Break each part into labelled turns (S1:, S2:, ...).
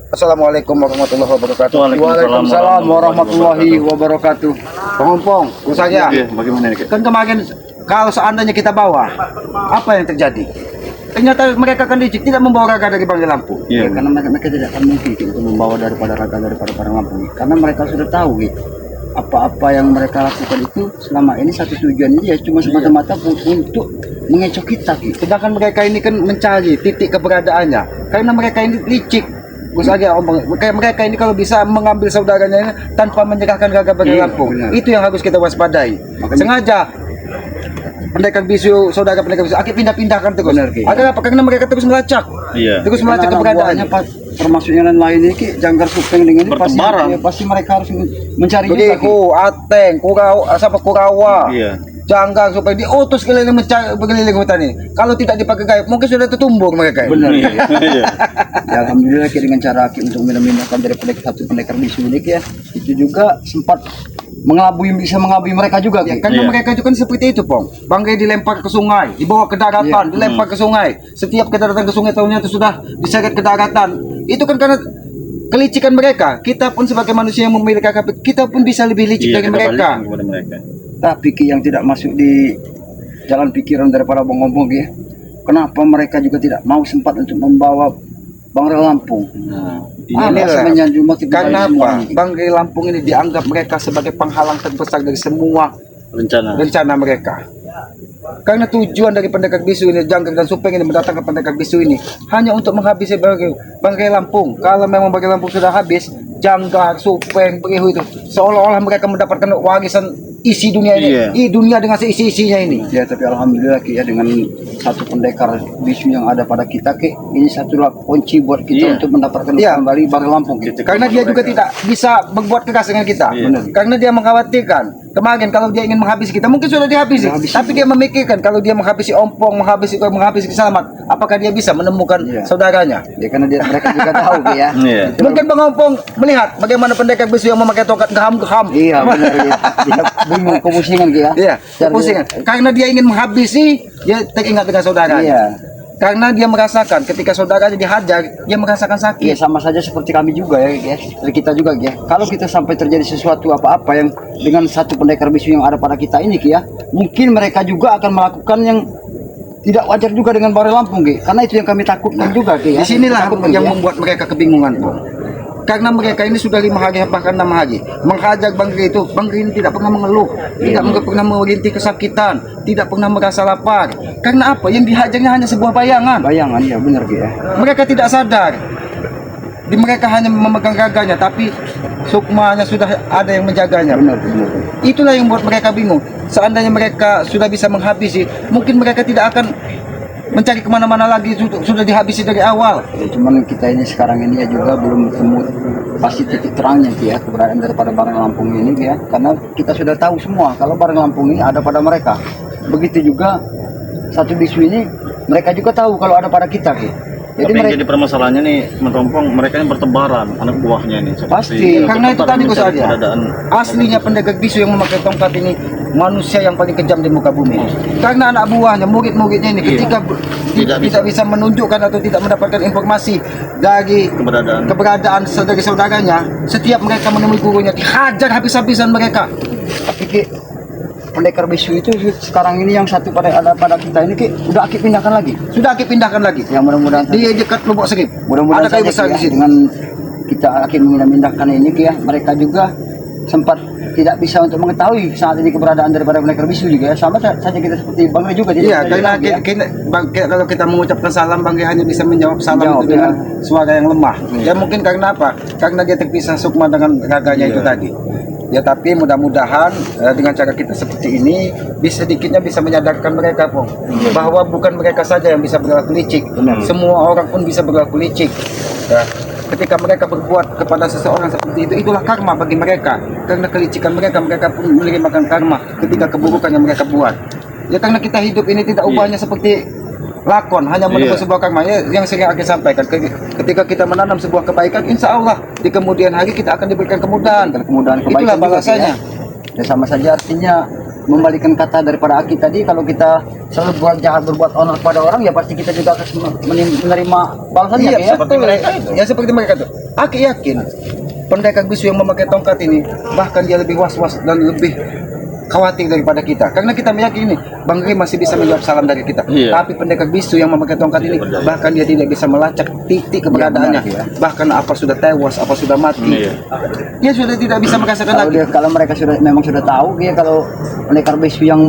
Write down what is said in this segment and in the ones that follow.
S1: Assalamualaikum warahmatullahi wabarakatuh.
S2: Waalaikumsalam warahmatullahi wabarakatuh.
S1: Pengompong, saja.
S2: Bagaimana nih?
S1: Kan kemarin kalau seandainya kita bawa, apa yang terjadi? Ternyata mereka kan tidak membawa raga dari Banggai Lampung.
S2: Iya.
S3: Karena mereka tidak akan mungkin untuk membawa daripada raga daripada Barang Lampung. Karena mereka sudah tahu gitu. Apa-apa yang mereka lakukan itu selama ini satu tujuannya ya cuma semata-mata untuk mengecoh kita gitu.
S1: Sedangkan mereka ini kan mencari titik keberadaannya. Karena mereka ini licik. Gus aja omong, kayak mereka ini kalau bisa mengambil saudaranya ini tanpa menyerahkan raga Banggai Lampung, itu yang harus kita waspadai. Sengaja pendekar bisu, saudara pendekar bisu, akhirnya pindah-pindahkan terus. Agar apa? Karena mereka terus melacak, terus melacak keberadaannya.
S3: Termasuk yang lain ini jangkar supeng dengan ini
S2: Bertebaran.
S3: pasti mereka harus mencari juga.
S1: Begitu, Ateng, Kurawa, jangkar supaya diutus keliling mencari berkeliling hutan ini. Kalau tidak dipakai gaib, mungkin sudah tertumbur mereka.
S3: Benar. Ya, alhamdulillah dengan cara untuk memindahkan dari satu pendekar bisu ini ya, itu juga sempat bisa mengelabui mereka juga ya,
S1: karena mereka itu kan seperti itu, Pong. Banggai dilempar ke sungai, dibawa ke daratan, dilempar ke sungai. Setiap kita datang ke sungai tahunya itu sudah diseret ke daratan. Itu kan karena kelicikan mereka. Kita pun sebagai manusia yang memiliki akal, kita pun bisa lebih licik dari mereka.
S3: Tapi yang tidak masuk di jalan pikiran daripada Bang Ngomong ya, kenapa mereka juga tidak mau sempat untuk membawa Banggai Lampung?
S1: Karena apa? Banggai Lampung ini dianggap mereka sebagai penghalang terbesar dari semua rencana mereka. Karena tujuan dari pendekar bisu ini, jangkar dan supeng ini mendatangkan pendekar bisu ini hanya untuk menghabisi Banggai Lampung. Kalau memang Banggai Lampung sudah habis, jangkar, supeng, perihu itu seolah-olah mereka mendapatkan warisan isi dunia ini, dunia dengan seisi-isinya ini.
S3: Ya, tapi alhamdulillah ya dengan satu pendekar bisu yang ada pada kita ini satulah kunci buat kita untuk mendapatkan kembali Banggai Lampung.
S1: Karena dia juga tidak bisa berbuat keras dengan kita. Karena dia mengkhawatirkan kemarin kalau dia ingin menghabisi kita mungkin sudah dihabisi. Tapi dia memikirkan kalau dia menghabisi Ompong, menghabisi Selamat, apakah dia bisa menemukan saudaranya?
S3: Ya, karena mereka juga tahu ya.
S1: Mungkin Bang Ompong melihat bagaimana pendekar bisu yang memakai tongkat gaham-gaham.
S3: Iya, benar ya. Dia bingung kepusingan dia.
S1: Iya, kepusingan. Karena dia ingin menghabisi, dia teringat dengan saudaranya.
S3: Iya.
S1: Karena dia merasakan ketika saudaranya dihajar, dia merasakan sakit.
S3: Iya, sama saja seperti kami juga ya, guys. Dari kita juga ya. Kalau kita sampai terjadi sesuatu apa-apa yang dengan satu pendekar bisu yang ada pada kita ini ya, mungkin mereka juga akan melakukan yang tidak wajar juga dengan Banggai Lampung, karena itu yang kami takutkan juga, ya.
S1: Disinilah yang membuat mereka kebingungan, karena mereka ini sudah 5 hari bahkan 6 hari menghajar Banggai itu. Banggai ini tidak pernah mengeluh, tidak pernah merintih kesakitan, tidak pernah merasa lapar. Karena apa? Yang dihajarnya hanya sebuah bayangan.
S3: Bayangan, ya benar ya.
S1: Mereka tidak sadar. Mereka hanya memegang raganya, tapi sukmanya sudah ada yang menjaganya.
S3: Benar.
S1: Itulah yang membuat mereka bingung. Seandainya mereka sudah bisa menghabisi, mungkin mereka tidak akan mencari kemana-mana lagi, sudah dihabisi dari awal.
S3: Ya, cuman kita ini sekarang ini ya juga belum ketemu pasti titik terangnya ya keberadaan daripada Banggai Lampung ini ya, karena kita sudah tahu semua kalau Banggai Lampung ini ada pada mereka. Begitu juga satu bisu ini mereka juga tahu kalau ada pada kita ya.
S2: Jadi permasalahannya nih merompong mereka yang bertebaran anak buahnya ini.
S1: Pasti karena itu tadi Gus Arya. Aslinya pendekar bisu yang memakai tongkat ini manusia yang paling kejam di muka bumi. Karena anak buahnya, murid-muridnya ini ketika tidak bisa menunjukkan atau tidak mendapatkan informasi dari keberadaan saudara-saudaranya, setiap mereka menemui gurunya dihajar habis-habisan mereka.
S3: Tapi pendekar bisu itu sekarang ini yang satu ada pada kita ini udah Aki pindahkan lagi.
S1: Sudah Aki pindahkan lagi.
S3: Yang mudah-mudahan
S1: di dekat Lubuk Serip.
S3: Mudah-mudahan
S1: ada kayu besar di sini.
S3: Dengan kita Aki memindahkan ini ya, mereka juga sempat tidak bisa untuk mengetahui saat ini keberadaan daripada pendekar bisu juga ya. Sama saja kita seperti Banggai juga.
S1: Iya, karena kalau kita mengucapkan salam, Banggai hanya bisa menjawab salam itu dengan suara yang lemah. Ya mungkin karena apa? Karena dia terpisah sukma dengan raganya itu tadi. Ya, tapi mudah-mudahan dengan cara kita seperti ini sedikitnya bisa menyadarkan mereka bahwa bukan mereka saja yang bisa berlaku licik. Semua orang pun bisa berlaku licik. Ya. Ketika mereka berbuat kepada seseorang seperti itu, itulah karma bagi mereka. Karena kelicikan mereka pun menerima karma ketika keburukan yang mereka buat. Ya, karena kita hidup ini tidak ubahnya seperti lakon, hanya menunggu sebuah karma ya, yang sering akan sampaikan. Ketika kita menanam sebuah kebaikan, insya Allah di kemudian hari kita akan diberikan kemudahan.
S3: Kebaikan
S1: itulah bahasanya.
S3: Ya, sama saja artinya membalikan kata daripada Aki tadi, kalau kita selalu berbuat jahat, berbuat onar kepada orang, ya pasti kita juga akan menerima balasannya
S1: Iya,
S3: ya.
S1: seperti mereka. Ya seperti mereka tuh. Aku yakin pendekar bisu yang memakai tongkat ini bahkan dia lebih was-was dan lebih khawatir daripada kita, karena kita meyakini Bang Ray masih bisa menjawab salam dari kita.
S2: Iya.
S1: Tapi pendekar bisu yang memakai tongkat ini bahkan dia tidak bisa melacak titik keberadaannya.
S3: Iya,
S1: Bahkan apa sudah tewas, apa sudah mati,
S2: Iya.
S1: dia sudah tidak bisa merasakan
S3: Kalau
S1: lagi.
S3: kalau mereka memang sudah tahu ya, kalau pendekar bisu yang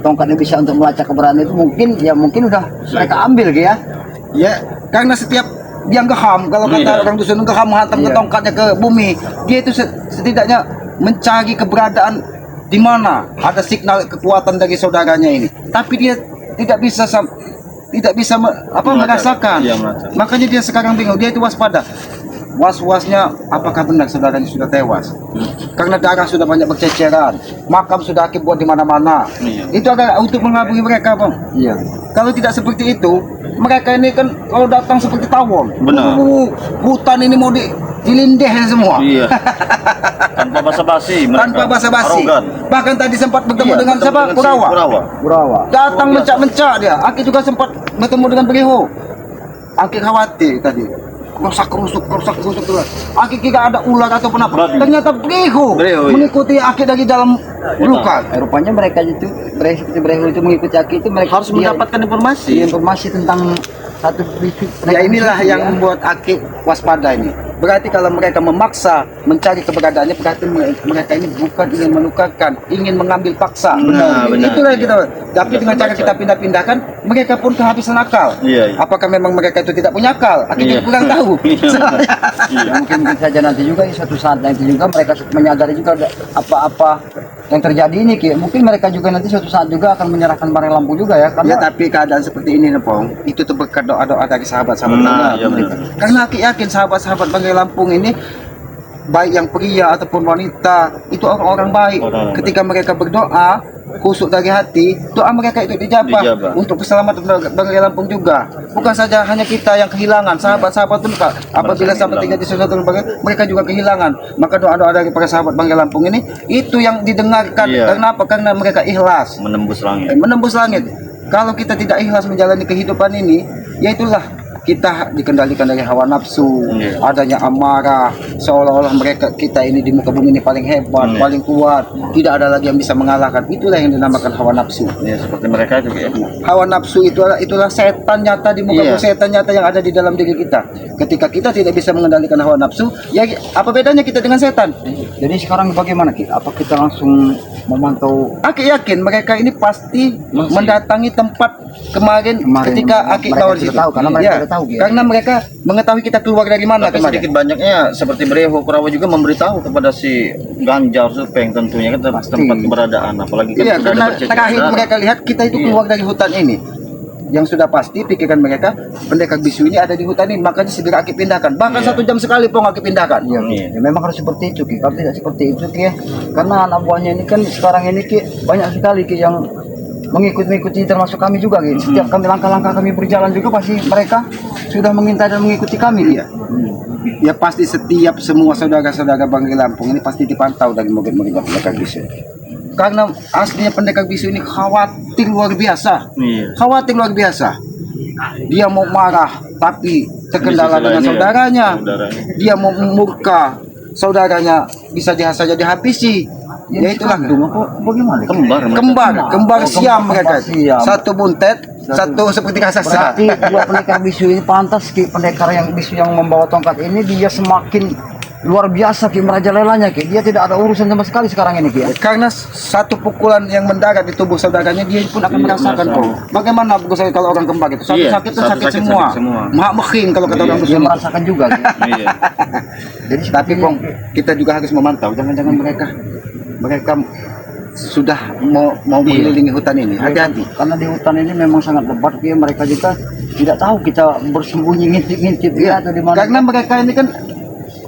S3: tongkatnya bisa untuk melacak keberadaan itu, mungkin udah mereka ambil ya.
S1: Ya, karena setiap yang geham, kalau kata
S2: Iya.
S1: orang dusun geham menghantam ke
S3: Iya.
S1: tongkatnya ke bumi, dia itu setidaknya mencari keberadaan di mana ada signal kekuatan dari saudaranya ini. Tapi dia tidak bisa merasakan.
S2: Iya, merasakan.
S1: Makanya dia sekarang bingung, dia itu waspada. Was-wasnya apakah benar saudaranya sudah tewas? Karena darah sudah banyak berceceran, makam sudah Aki buat di mana-mana.
S2: Iya.
S1: Itu adalah untuk mengelabui mereka, Bang.
S3: Iya.
S1: Kalau tidak seperti itu, mereka ini kan kalau datang seperti tawon.
S2: Benar.
S1: Hutan ini mau dilindeh semua.
S2: Iya. Tanpa basa-basi mereka.
S1: Tanpa basa-basi.
S2: Arogan.
S1: Bahkan tadi sempat bertemu
S2: Iya,
S1: dengan
S2: bertemu
S1: siapa?
S2: si
S1: Kurawa.
S3: Kurawa.
S1: Datang
S2: Luar biasa.
S1: mencak-mencak dia. Aki juga sempat bertemu dengan Beriho. Aki khawatir tadi. Kerusak tuh. Aki kira ada ular atau apa.
S2: Babi.
S1: Ternyata Beriho
S2: Beriho, iya.
S1: mengikuti Aki dari dalam luka.
S3: Rupanya mereka itu Brehu itu mengikuti Aki itu, mereka
S2: Harus mendapatkan
S3: informasi tentang satu bisu.
S1: Ya inilah yang membuat Aki waspada ini. Berarti kalau mereka memaksa mencari keberadaannya, berarti mereka ini bukan ingin melukakan, ingin mengambil paksa.
S2: Nah, benar.
S1: Itulah yang kita. Tapi dengan cara kita pindah-pindahkan, mereka pun kehabisan akal.
S2: Iya, iya.
S1: Apakah memang mereka itu tidak punya akal? Aki
S2: Iya.
S1: juga kurang tahu.
S2: Iya.
S3: Ya, mungkin saja nanti juga suatu saat nanti juga mereka menyadari juga ada apa-apa yang terjadi ini Ki. Mungkin mereka juga nanti suatu saat juga akan menyerahkan barang lampu juga ya,
S1: Ya,
S3: karena
S1: tapi keadaan seperti ini, Nepong, itu tuh berkat doa-doa dari sahabat-sahabat
S2: Nah,
S1: kita.
S2: iya benar.
S1: Karena Aki yakin sahabat-sahabat Banggai Lampung ini, baik yang pria ataupun wanita, itu orang-orang baik.
S2: Orang-orang
S1: Ketika mereka berdoa khusyuk dari hati, doa mereka itu dijabah
S2: Dijabah.
S1: untuk keselamatan Banggai Lampung juga. Bukan saja hanya kita yang kehilangan, sahabat-sahabat pun Pak. Apabila sampai terjadi sesuatu mereka juga kehilangan. Maka doa-doa dari para sahabat Banggai Lampung ini itu yang didengarkan.
S2: Iya.
S1: Karena apa? Karena mereka ikhlas
S2: Menembus langit.
S1: menembus langit. Kalau kita tidak ikhlas menjalani kehidupan ini, ya itulah kita dikendalikan dari hawa nafsu,
S2: Iya.
S1: adanya amarah, seolah-olah kita ini di muka bumi ini paling hebat,
S2: Iya.
S1: paling kuat, tidak ada lagi yang bisa mengalahkan. Itulah yang dinamakan hawa nafsu.
S2: Ya seperti mereka juga ya.
S1: Hawa nafsu itulah setan nyata di muka
S2: Iya.
S1: bumi, setan nyata yang ada di dalam diri kita. Ketika kita tidak bisa mengendalikan hawa nafsu, ya apa bedanya kita dengan setan?
S3: jadi sekarang bagaimana Ki? Apa kita langsung memantau
S1: Aki yakin mereka ini pasti
S2: Masih.
S1: mendatangi tempat kemarin ketika Aki
S3: mereka
S1: tahu di
S3: sudah
S1: situ.
S3: tahu, karena mereka
S1: Ya,
S3: sudah tahu, ya.
S1: karena mereka mengetahui kita keluar dari mana
S2: Tapi
S1: kemarin.
S2: sedikit banyaknya seperti Breho Kurawa juga memberitahu kepada si Ganjar Supeng tentunya kan
S3: Pasti.
S2: tempat keberadaan, apalagi kan
S1: Iya,
S2: sudah
S1: karena
S2: ada perceceran
S1: terakhir
S2: darah.
S1: mereka lihat kita itu
S2: Iya.
S1: keluar dari hutan ini. Yang sudah pasti pikiran mereka pendekar bisu ini ada di hutan ini, makanya segera Aki pindahkan. Bahkan
S2: Iya.
S1: 1 jam sekali pun Aki pindahkan.
S3: Iya,
S2: Iya.
S3: ya memang harus seperti itu Ki. Kalau tidak seperti itu Ki ya, karena anak buahnya ini kan sekarang ini Ki banyak sekali Ki yang mengikuti termasuk kami juga Ki. Setiap kami langkah-langkah kami berjalan juga pasti mereka sudah mengintai dan mengikuti kami.
S1: Iya. Ya pasti setiap semua saudara-saudara Banggai Lampung ini pasti dipantau dari murid-murid pendekar bisu. Karena aslinya pendekar bisu ini khawatir luar biasa.
S2: Iya.
S1: Khawatir luar biasa. Dia mau marah tapi terkendala
S2: Di sisi
S1: dengan
S2: lainnya,
S1: saudaranya.
S2: saudaranya.
S1: Dia mau murka, saudaranya bisa saja dihabisi. Ya itulah
S3: Bagaimana Ki?
S1: kembar siam
S3: kembar
S1: mereka.
S3: siam.
S1: Satu buntet, satu seperti raksasa.
S3: Berarti dua pendekar bisu ini pantas Ki, pendekar yang bisu yang membawa tongkat ini dia semakin luar biasa Ki, merajalelanya Ki. Dia tidak ada urusan sama sekali sekarang ini Ki ya.
S1: Karena satu pukulan yang mendarat di tubuh saudaranya dia pun akan
S2: Iya,
S1: merasakan kok.
S2: merasakan.
S1: Bagaimana Gus kalau orang kembar itu? Satu
S2: Iya,
S1: sakit itu
S2: satu
S1: sakit
S2: sakit,
S1: semua.
S2: sakit semua.
S1: Mak meking kalau kata
S2: Iya,
S1: orang
S3: Dia
S1: Dusun.
S3: merasakan juga Ki.
S2: Iya.
S3: Jadi
S1: Tapi Pong, kita juga harus memantau jangan-jangan mereka sudah mau mengelilingi hutan ini. Hati-hati.
S3: karena di hutan ini memang sangat lebat Ki, mereka juga tidak tahu kita bersembunyi ngintip-ngintip ya atau di mana.
S1: Karena mereka ini kan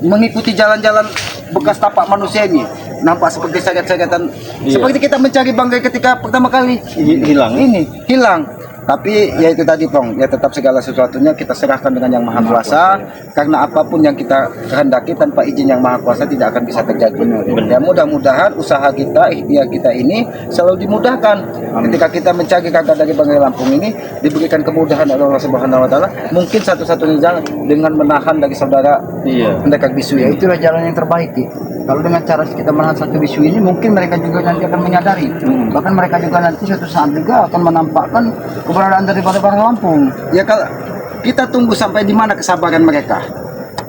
S1: mengikuti jalan-jalan bekas tapak manusia ini. Nampak seperti sayat-sayatan.
S2: Iya.
S1: Seperti kita mencari bangkai ketika pertama kali
S2: Hilang.
S1: ini hilang. Tapi ya itu tadi Pong, ya tetap segala sesuatunya kita serahkan dengan yang maha kuasa, karena apapun yang kita kehendaki tanpa izin yang maha kuasa tidak akan bisa terjadi. Ya mudah-mudahan usaha kita, ikhtiar kita ini selalu dimudahkan. Ketika kita mencari kakak dari Banggai Lampung ini diberikan kemudahan oleh Allah Subhanahu Wa Taala. Mungkin satu-satunya jalan dengan menahan dari saudara pendekar bisu
S3: Ya
S1: ini.
S3: itulah jalan yang terbaik Ki. Kalau dengan cara kita menahan satu bisu ini, mungkin mereka juga nanti akan menyadari. Bahkan mereka juga nanti suatu saat juga akan menampakkan keberadaan daripada Barang Lampung.
S1: Ya kalau kita tunggu sampai di mana kesabaran mereka.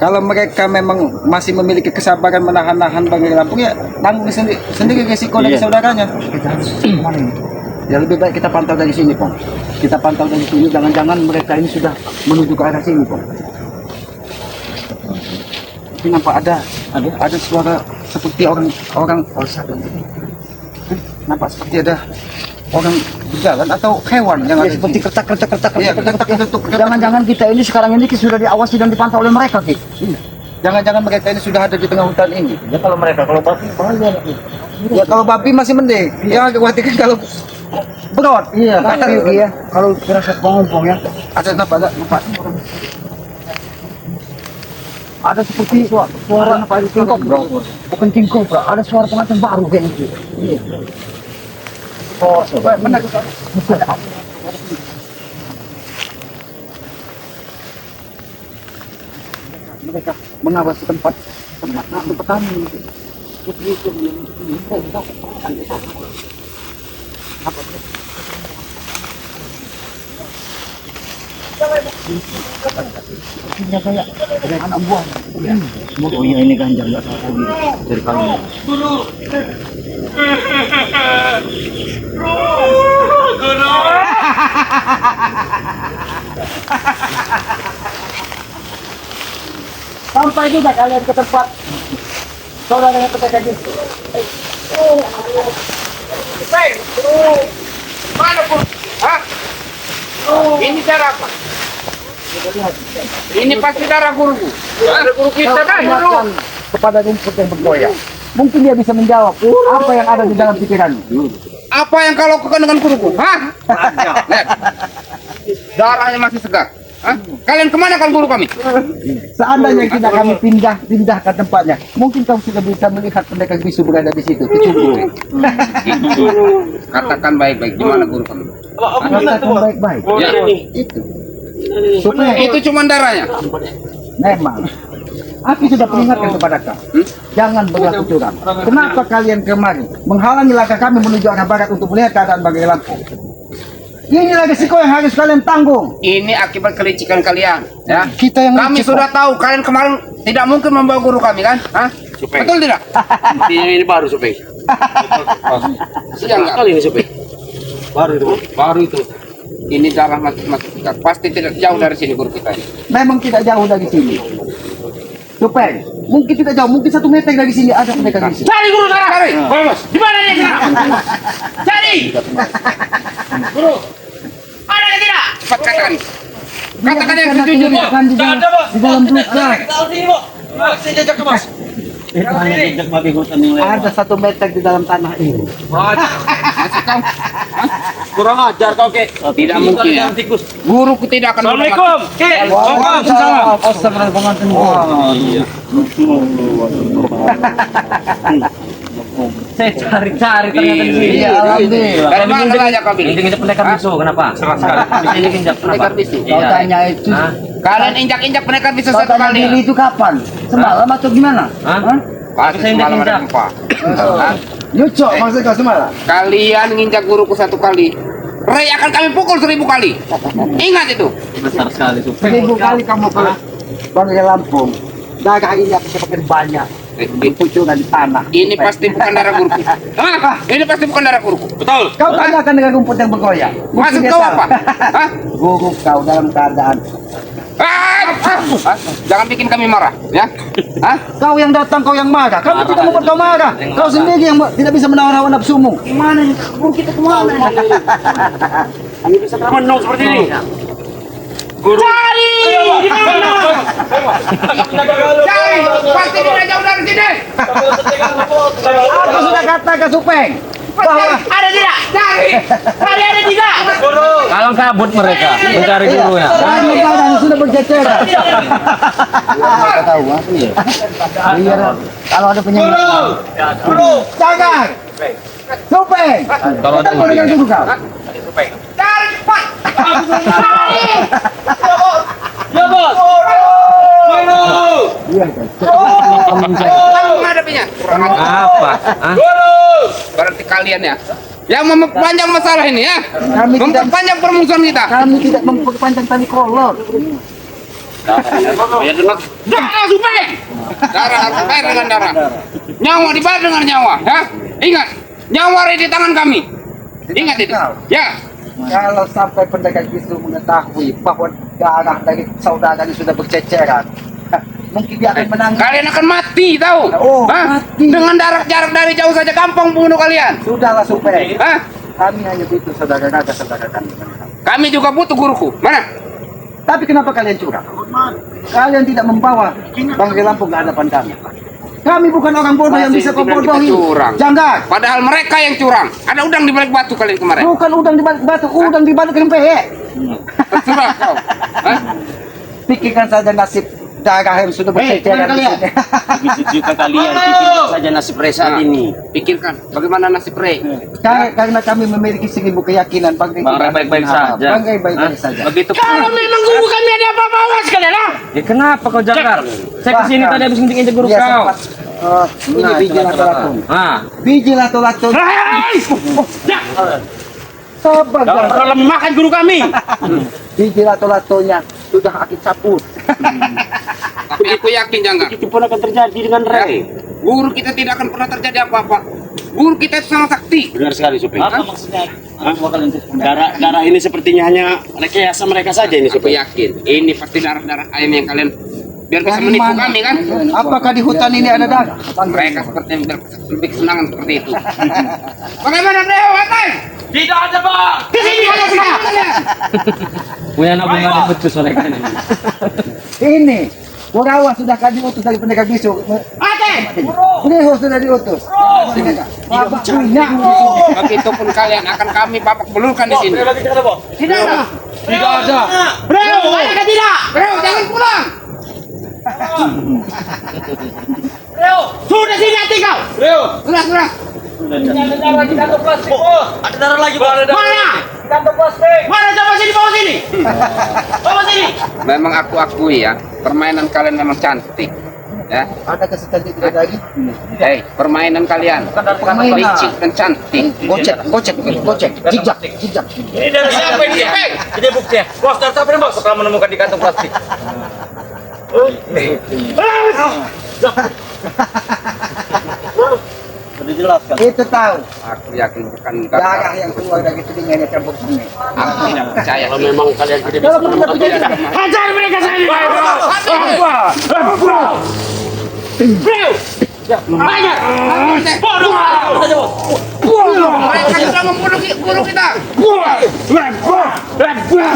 S1: Kalau mereka memang masih memiliki kesabaran menahan-nahan Banggai Lampung, ya tanggung sendiri resiko dari saudaranya.
S3: Kita harus kemana ini?
S1: Ya lebih baik kita pantau dari sini, Pong. Kita pantau dari sini, jangan-jangan mereka ini sudah menuju ke arah sini, Pong. Tapi nampak ada suara seperti orang nampak seperti ada orang berjalan atau hewan yang
S3: Ya,
S1: ada
S3: seperti
S1: di sini.
S3: kertak.
S1: Iya, kertak-kertuk.
S3: Jangan-jangan kita ini sekarang ini sudah diawasi dan dipantau oleh mereka Ki.
S1: Jangan-jangan mereka ini sudah ada di tengah hutan ini.
S2: Ya kalau babi bahaya lagi.
S1: Ya kalau babi masih mending. Ya khawatirkan kalau berawat.
S3: Iya, tapi Ki ya, kalau firasat pengompong ya,
S1: Ada nampak.
S3: ada seperti suara apa itu kobra, bukan king cobra, ada suara pengantin baru kayak gitu. Oh, benar.
S1: Mereka mengawasi tempat petani.
S3: Anak buah.
S2: Oh iya ini Ganjar nggak salah lagi dari kami.
S3: Sampai juga kalian ke tempat saudara yang pendekar itu.
S4: Mana pun? Hah? Ini darah apa? Ini pasti darah guruku. Darah guru kita kan?
S3: Tanyakan kepada rumput yang bergoyang. Mungkin dia bisa menjawab apa yang ada di dalam pikiranmu.
S4: Apa yang kau lakukan dengan guruku? Hah? Lihat. Darahnya masih segar. Hah? Kalian kemana kan guru kami?
S1: Seandainya tidak kami pindahkan tempatnya, mungkin kamu sudah bisa melihat pendekar bisu berada di situ. Kecubur.
S4: Katakan baik-baik di mana guru kami?
S1: Katakan baik-baik.
S4: Ya.
S1: Itu. Supaya
S4: Itu cuma darahnya.
S1: memang aku sudah peringatkan kepada kamu. Jangan berlaku curang. Kenapa kalian kemarin menghalangi langkah kami menuju arah barat untuk melihat keadaan Banggai Lampung? Inilah resiko yang harus kalian tanggung.
S4: Ini akibat kelicikan kalian. Ya.
S1: Kita yang
S4: Kami
S1: licik,
S4: sudah tahu kalian kemarin tidak mungkin membawa guru kami kan? Hah? Betul tidak?
S5: Ini baru Supeng.
S4: Siang nggak?
S5: Kali ini Supeng. Baru itu.
S4: Ini darah masih segar. Pasti tidak jauh dari sini guru kita ini.
S1: memang tidak jauh dari sini. Supaya mungkin tidak jauh, mungkin 1 meter dari sini ada pendekar bisu.
S4: Cari guru darah. Cari. Di mana dia sekarang? Cari. Guru. Ada atau tidak? Cepat katakan. Katakan yang sejujurnya.
S1: Di dalam luka. Ada 1 meter di dalam tanah ini.
S5: Kurang ajar kau Kek.
S4: Tidak mungkin ya.
S5: Tikus.
S4: Guruku tidak akan
S5: Assalamualaikum. Kek.
S1: Waalaikumsalam. Astagfirullah pengantin.
S5: Saya cari-cari ternyata di sini.
S1: Iya, alhamdulillah.
S4: Dari mana saja kau pilih?
S5: Injak pendekar bisu, kenapa? Serah sekali. Bisa injak
S4: Pendekar bisu.
S1: Kau tanya itu.
S4: Kalian injak-injak pendekar bisu
S1: Kau
S4: satu
S1: tanya
S4: kali.
S1: Billy itu kapan? Semalam atau gimana?
S5: Hah?
S4: Pasti
S5: Saya
S4: semalam ada
S5: injak-injak.
S4: gempa. Hah?
S1: Nyucok maksud kau semalam?
S4: Kalian nginjak guruku 1 kali. Ray akan kami pukul 1000 kali. Ingat itu.
S5: Besar sekali tuh.
S1: 1000 kali kamu ke Banggai Lampung. Darah ini akan semakin banyak. Dipucurkan di tanah.
S4: Ini pasti bukan darah guruku. Hah? Ini pasti bukan darah guruku.
S5: Betul.
S1: Kau tanyakan dengan rumput yang bergoyang. Mungkin
S4: Maksud
S1: dia
S4: kau
S1: tahu.
S4: apa? Hah?
S1: Guru kau dalam keadaan.
S4: Hah? Jangan bikin kami marah, ya? Hah?
S1: Kau yang datang, kau yang marah. Kami tidak membuat kau marah. Kau sendiri yang tidak bisa menawan hawa nafsumu.
S4: Gimana nih? Guru kita kemana?
S5: Hanya bisa menung seperti ini. Guru.
S4: Cari! Di mana? Cari! Pasti tidak jauh dari sini.
S1: Aku sudah katakan Supeng. bahwa
S4: Ada tidak? Cari. Cari ada tidak?
S5: Kalau kabut mereka mencari gurunya.
S3: Kami kadang sudah berceceran. Nggak tahu apa ya. Biar kalau ada penyakit.
S1: jangan Supeng.
S5: Kalau ada
S1: Kita dengan guru kau.
S4: Cari cepat. Cari.
S5: Ya bos.
S3: Iya kan.
S4: Kamu menghadapinya. Kurang ajar.
S5: Apa? Hah?
S4: Berarti kalian ya yang memperpanjang masalah ini ya.
S3: Kami tidak
S4: Memperpanjang permusuhan kita.
S3: kami tidak memperpanjang tali kolor.
S4: Darah supaya darah harus bayar dengan darah. Nyawa dibayar dengan nyawa. Ya? Ingat, nyawa ada di tangan kami. Ingat itu. Ya.
S3: Kalau sampai pendagang itu mengetahui bahwa darah dari saudara ini sudah berceceran, mungkin dia akan menang.
S4: Kalian akan mati tahu?
S3: Oh,
S4: Hah?
S3: mati.
S4: Dengan jarak dari jauh saja gampang bunuh kalian.
S3: Sudahlah Supeng.
S4: Hah?
S3: Kami hanya butuh saudara kami.
S4: Kami juga butuh guruku. Mana?
S3: Tapi kenapa kalian curang? Kalian tidak membawa Bangkai Lampung ke hadapan kami. Kami bukan orang bodoh yang bisa kau
S4: Dengan kita
S3: bodohi.
S4: curang.
S3: Jangan.
S4: Padahal mereka yang curang. Ada udang di balik batu kalian kemarin.
S3: Bukan udang di balik batu, udang di balik rempeyek.
S4: Terserah kau. Hah?
S3: Pikirkan saja nasib darah yang sudah berceceran di sini.
S5: Begitu juga kalian pikir saja nasib Reza
S4: Nah,
S5: ini.
S4: pikirkan bagaimana nasib Rey.
S3: Karena kami memiliki 1000 keyakinan Bangkai
S5: Bang Ray baik-baik saja.
S3: Bangkai baik-baik
S5: Hah?
S3: saja.
S5: Begitu.
S4: Kalau memang guru kami ada apa-apa awas kalian lah.
S5: Ya kenapa kau jangkar? Saya kesini
S3: Bahkan
S5: tadi habis nginjek guru
S3: dia
S5: kau.
S3: sempat, ini biji lato-lato.
S5: Ah,
S3: Biji lato-lato. Sabar, jangan.
S4: Kalau memakan guru kami.
S3: Biji lato-latonya sudah akid saput.
S4: Tapi aku yakin jangan.
S5: itu pun akan terjadi dengan Ray.
S4: Guru kita tidak akan pernah terjadi apa-apa. Guru kita itu sangat sakti.
S5: Benar sekali, Supeng. Apa maksudnya? Darah ini sepertinya hanya rekayasa mereka saja ini,
S4: Aku
S5: Supeng.
S4: yakin ini pasti darah-darah ayam yang kalian biar bisa
S3: Dari
S4: menipu
S3: mana?
S4: kami kan.
S3: Apakah di hutan ini ada darah?
S4: Mereka seperti lebih kesenangan seperti itu. Bagaimana Deo? Atai?
S5: Tidak ada, Bang.
S4: Di sini ada tidak?
S5: Punya nabungan yang becus mereka ini.
S3: Ini Kurawa sudah kami utus dari pendekar bisu.
S4: Atai?
S3: Beliau sudah diutus. Bapak punya.
S4: Begitupun kalian akan kami babak belurkan di sini. Tidak ada.
S5: Tidak ada.
S4: Bro, ada ke tidak? Bro, jangan pulang. Bro, sudah sini hati kau. Bro, sudah.
S5: Ada darah lagi, Bang.
S4: Mana? Mana coba sini, bawa sini. Bawa sini. Memang aku akui ya, permainan kalian memang cantik. Ya,
S3: Ada kesecantik tidak lagi?
S4: hei, permainan kalian
S3: Permainan.
S4: licik dan cantik.
S3: Gocek, jijak.
S5: Ini dari siapa ini? Ini buktinya. Bos, dari siapa ini, Bos? Setelah menemukan di kantong plastik. Sudah jelas kan?
S3: Itu tahu.
S4: Aku yakin bukan
S3: Darah yang keluar dari telinganya campur sini.
S4: Aku tidak percaya.
S5: Kalau memang kalian tidak
S3: Kalau
S5: bisa
S3: tidak percaya,
S4: Hajar mereka saya. Mereka sudah membunuh guru kita.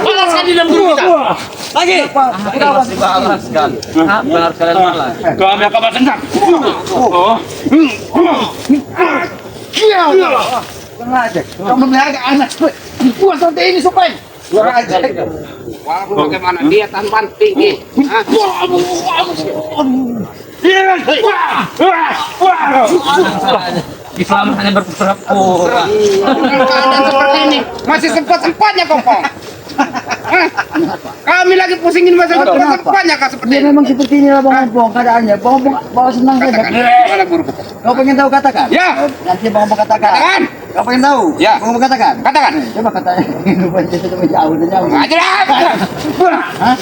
S4: Balaskan dendam guru kita.
S5: lagi. Harus dibalaskan. Benar kalian malah.
S4: Kami akan balas dendam.
S3: Kurang aja. Kamu memelihara anak gua seperti ini supaya. Kurang aja.
S4: Walaupun bagaimana dia tahan banting.
S5: Islam hanya berpura-pura.
S4: Dengan keadaan seperti ini masih sempat-sempatnya kau Pong. Hah? Kami lagi pusingin masa sempat-sempatnya kau seperti
S3: Dia
S4: ini.
S3: memang seperti ini lah Bang Ompong keadaannya. Bang Ompong bawa senang saja.
S4: Katakan gimana guruku?
S3: Kau pengen tahu katakan?
S4: Ya.
S3: Nanti Bang Ompong katakan.
S4: Katakan.
S3: Kau pengen tahu?
S4: Ya.
S3: Bang Ompong katakan.
S4: Katakan.
S3: Coba katakan. Lupa itu jauh dan jauh.
S4: Aja dah.
S3: Hah?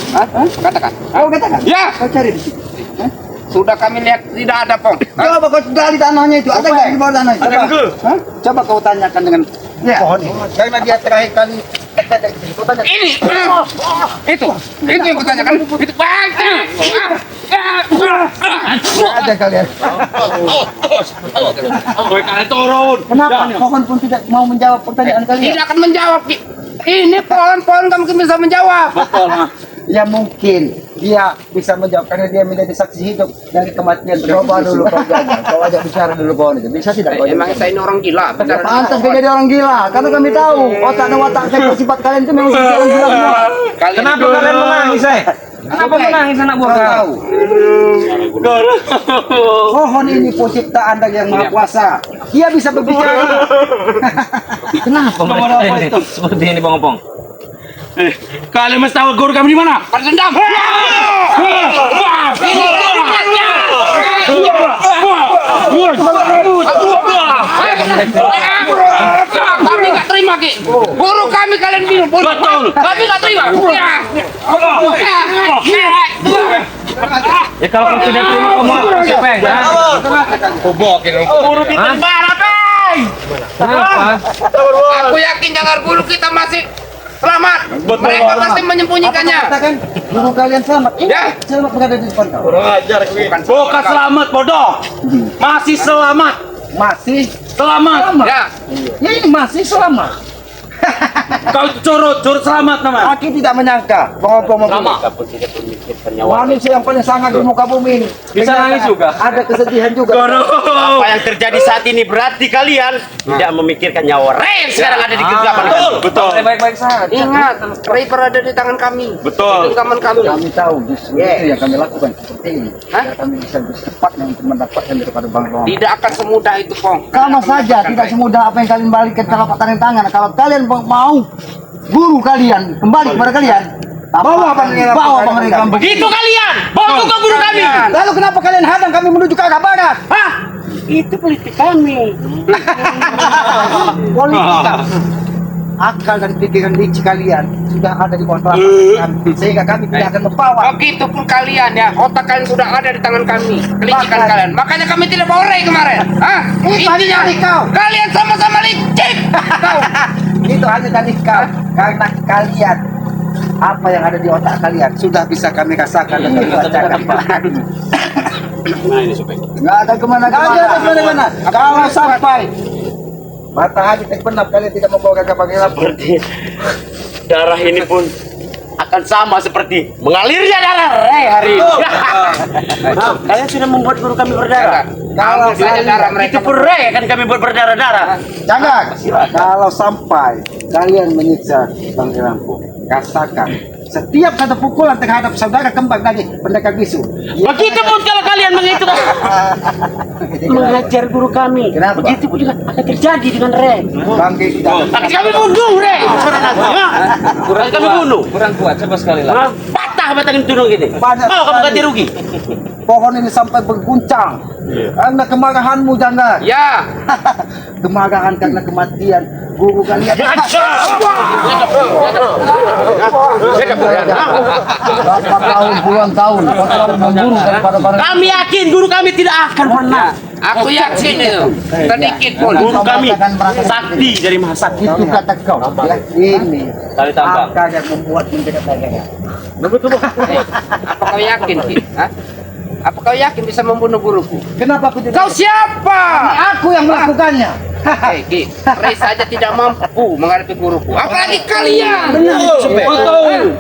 S4: Katakan.
S3: Kau katakan?
S4: Ya.
S3: Kau cari di situ.
S4: Sudah kami lihat tidak ada Pong.
S3: Coba kau gali tanahnya itu. Ada nggak di bawah tanah? Coba. Hah? Coba kau tanyakan dengan pohon ini. Karena dia terakhir kali. Kau tanya.
S4: Ini. Itu yang kutanyakan. Itu Bang.
S3: Ada kalian.
S5: Kalian turun.
S3: Kenapa? Pohon pun tidak mau menjawab pertanyaan kalian.
S4: Tidak akan menjawab. Ini pohon-pohon kamu bisa menjawab.
S5: Betul, Mas.
S3: Ya mungkin
S1: Dia bisa menjawab karena dia menjadi saksi hidup dari kematian.
S3: Coba dulu kau jaga, kau ajak bicara dulu kau itu. Bisa tidak kau?
S4: Emang saya ini orang gila.
S3: Ya, pantas kau jadi orang gila, karena kami tahu otak dan watak sifat kalian itu memang seperti orang gila semua.
S1: Kenapa kalian menangis, Kenapa menangis anak buah kau? Pohon ini penciptaan dari yang maha kuasa. Dia bisa berbicara.
S6: Kenapa mereka ini seperti ini Bang Opong?
S5: Kalian mesti tahu guru kami di mana?
S4: Berdendam. Kami nggak terima, Ki. Guru kami kalian bilang betul. Kami nggak terima.
S6: Ya kalau kau tidak terima kamu apa siapa yang?
S4: Guru kita marah, Bang.
S6: Kenapa?
S4: Aku yakin jangan guru kita masih selamat. Mereka pasti menyembunyikannya.
S1: Katakan guru kalian selamat.
S4: Ya.
S1: Selamat berada di depan kau.
S5: Bukan selamat bodoh. Masih selamat.
S1: Masih
S5: Selamat.
S4: Ya.
S1: ya ini masih selamat.
S5: Kau curut selamat namanya.
S1: Aku tidak menyangka ngomong manusia yang paling sangat di muka bumi ini
S6: Bisa
S1: ternyata
S6: nangis juga.
S1: ada kesedihan juga.
S5: Guru.
S6: Apa yang terjadi saat ini berarti kalian tidak memikirkan nyawa Ray yang sekarang ada di genggaman.
S5: Betul.
S6: Baik-baik saja.
S4: Ingat, Ray berada di tangan kami.
S5: Betul.
S4: Di tangan kami.
S3: Kami tahu justru itu yang kami lakukan seperti ini.
S4: Hah?
S3: Agar kami bisa secepatnya untuk mendapatkan daripada bang.
S4: Tidak akan semudah itu, Pong.
S3: Sama saja, tidak semudah apa yang kalian balikan telapak tangan. Kalau kalian mau guru kalian kembali kepada kalian,
S1: Bawa Bang Ray
S5: Begitu kalian. Bawa juga guru kami.
S1: Lalu kenapa kalian hadang kami menuju ke arah barat?
S5: Hah?
S6: Itu politik kami.
S1: Politik. Akal dan pikiran licik kalian sudah ada di bawah telapak kami, sehingga kami tidak akan membawa.
S4: Begitupun kalian ya, otak kalian sudah ada di tangan kami. Kelicikan kalian. Makanya kami tidak bawa Ray kemarin. Hah? Intinya kalian sama-sama licik. Tahu?
S1: Itu hanya dari kau, karena kalian apa yang ada di otak kalian sudah bisa kami rasakan dan bacakan.
S3: nggak ada kemana-mana.
S1: Kalau sampai matahari terbenam kalian tidak membawa gagak lampu.
S6: Darah ini pun akan sama seperti mengalirnya darah Ray hari ini. Kalian sudah membuat guru kami berdarah.
S4: Kalau saja darah mereka
S6: Itu pun Ray akan kami buat berdarah-darah.
S1: Jangan. Kalau sampai kalian menyiksa Bang Lampu, rasakan setiap satu pukulan terhadap saudara kembar dari pendekar bisu.
S6: Begitupun kalau kalian menghitung mengajar guru kami.
S3: Kenapa?
S6: Begitupun juga akan terjadi dengan Ray.
S1: Bangke tidak.
S6: Akan kami bunuh Ray. Kurang kami bunuh.
S5: Kurang kuat coba sekali lah.
S6: Patah batang turun gini.
S1: Banyak
S6: Mau kamu
S1: sekali.
S6: ganti rugi?
S1: Pohon ini sampai berguncang karena kemarahanmu, jangan.
S4: Ya.
S1: Kemarahan karena kematian guru kalian.
S3: Berapa tahun, puluhan tahun, kau terlalu memburu daripada barang.
S6: Kami yakin guru kami tidak akan pernah.
S4: Aku yakin itu. Sedikit pun.
S6: Guru kami sakti dari Maha Sakti.
S3: Itu kata kau.
S1: Ya, ini
S6: Kali tambah.
S1: akal yang membuat menjadi dagangnya.
S4: Apa kau yakin, Ki? Hah? Apa kau yakin bisa membunuh guruku?
S1: Kenapa aku tidak?
S4: Kau siapa?
S1: Aku yang melakukannya.
S4: Hei, Ki, Ray saja tidak mampu menghadapi guruku. Apalagi kalian.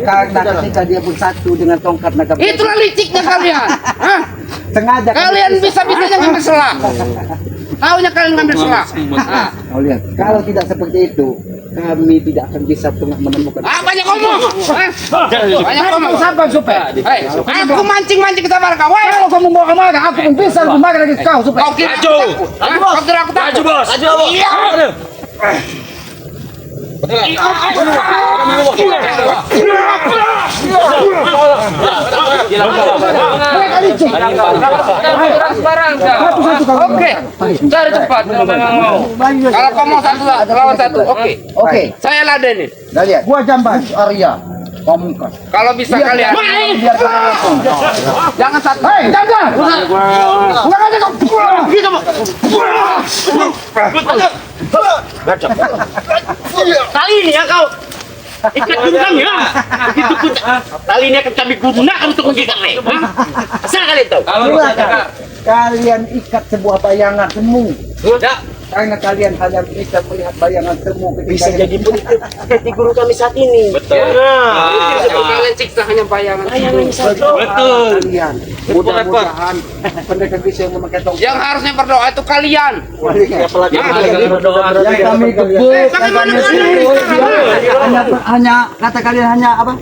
S1: Karena ketika dia bersatu dengan tongkat naga
S4: Itulah liciknya kalian. Hah?
S1: sengaja
S4: Kalian bisa-bisanya ngambil selah. Taunya kalian ngambil selah. Hah?
S1: kau lihat, kalau tidak seperti itu kami tidak akan bisa pernah menemukan.
S4: Banyak ngomong. Hah? Banyak ngomong.
S1: Sabar supaya.
S4: Hei, aku mancing-mancing kesabaran kau. Woi,
S1: Kalau kau membawa kemana, aku pun bisa lebih marah dari kau supaya.
S4: kau kira aku takut? Hah? Kau kira aku takut?
S5: Bos.
S4: Iya. Oke, cari cepat. Kalau kau mau satu lawan satu, oke.
S1: Oke,
S4: Saya ladenin.
S3: Dah lihat,
S1: gua jamban.
S3: Arya, pamungkas.
S4: Kalau bisa kalian,
S3: Biar kalian langsung.
S4: jangan satu.
S1: Hei, jangan. Bukan aja kau.
S6: Kali ini ya kau ikat guru kami ya. Begitu pun kali ini akan kami gunakan untuk mengikat Ray. Asal kalian tahu.
S1: Silakan. Kalian ikat sebuah bayangan semu. karena kalian hanya bisa melihat bayangan semu ketika
S5: Bisa jadi pun seperti guru kami saat ini. Betul.
S4: Kalian siksa hanya bayangan.
S5: Betul.
S1: kalian. Mudah-mudahan pendekar bisa yang memakai tongkat.
S4: Yang harusnya berdoa itu kalian.
S3: Yang kami gebuk,
S4: bagaimana
S3: kami
S4: kalian?
S3: gebuk, hanya kata kalian hanya apa?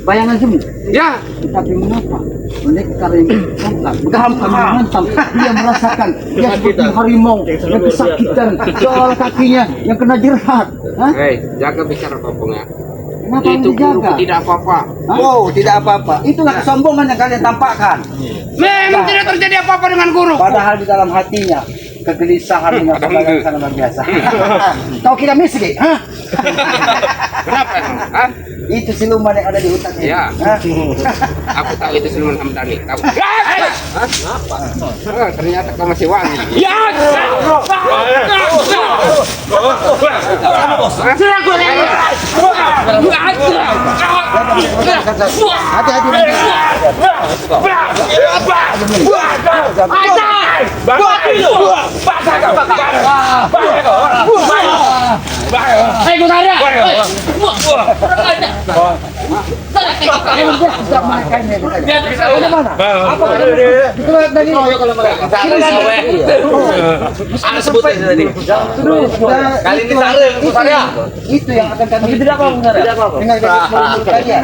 S3: Bayangan semu.
S4: Ya,
S3: Tapi mengapa pendekar yang tongkat bergaham kami menghantam, dia merasakan dia seperti harimau yang kesakitan soal kakinya yang kena jerat. Hah?
S4: hei, jaga bicara ngomongnya.
S3: Kenapa
S4: Itu
S3: dijaga?
S4: guruku tidak apa-apa.
S1: Oh, tidak apa-apa. Itulah kesombongan yang kalian tampakkan.
S4: Memang tidak terjadi apa-apa dengan guru.
S1: Padahal di dalam hatinya kegelisahan dengan saudara yang sangat luar biasa. Kau kira miskin? Hah?
S4: Kenapa emang? Hah?
S1: Itu siluman yang ada di hutan ini.
S4: Ya.
S1: Hah?
S4: Aku tahu itu Sulaiman Hamdani. Tahu. Hah? Ternyata kau masih wangi.
S6: Ya.
S1: Hati-hati. Kali ini itu yang akan kami tidak apa-apa. Dengan mulut kalian.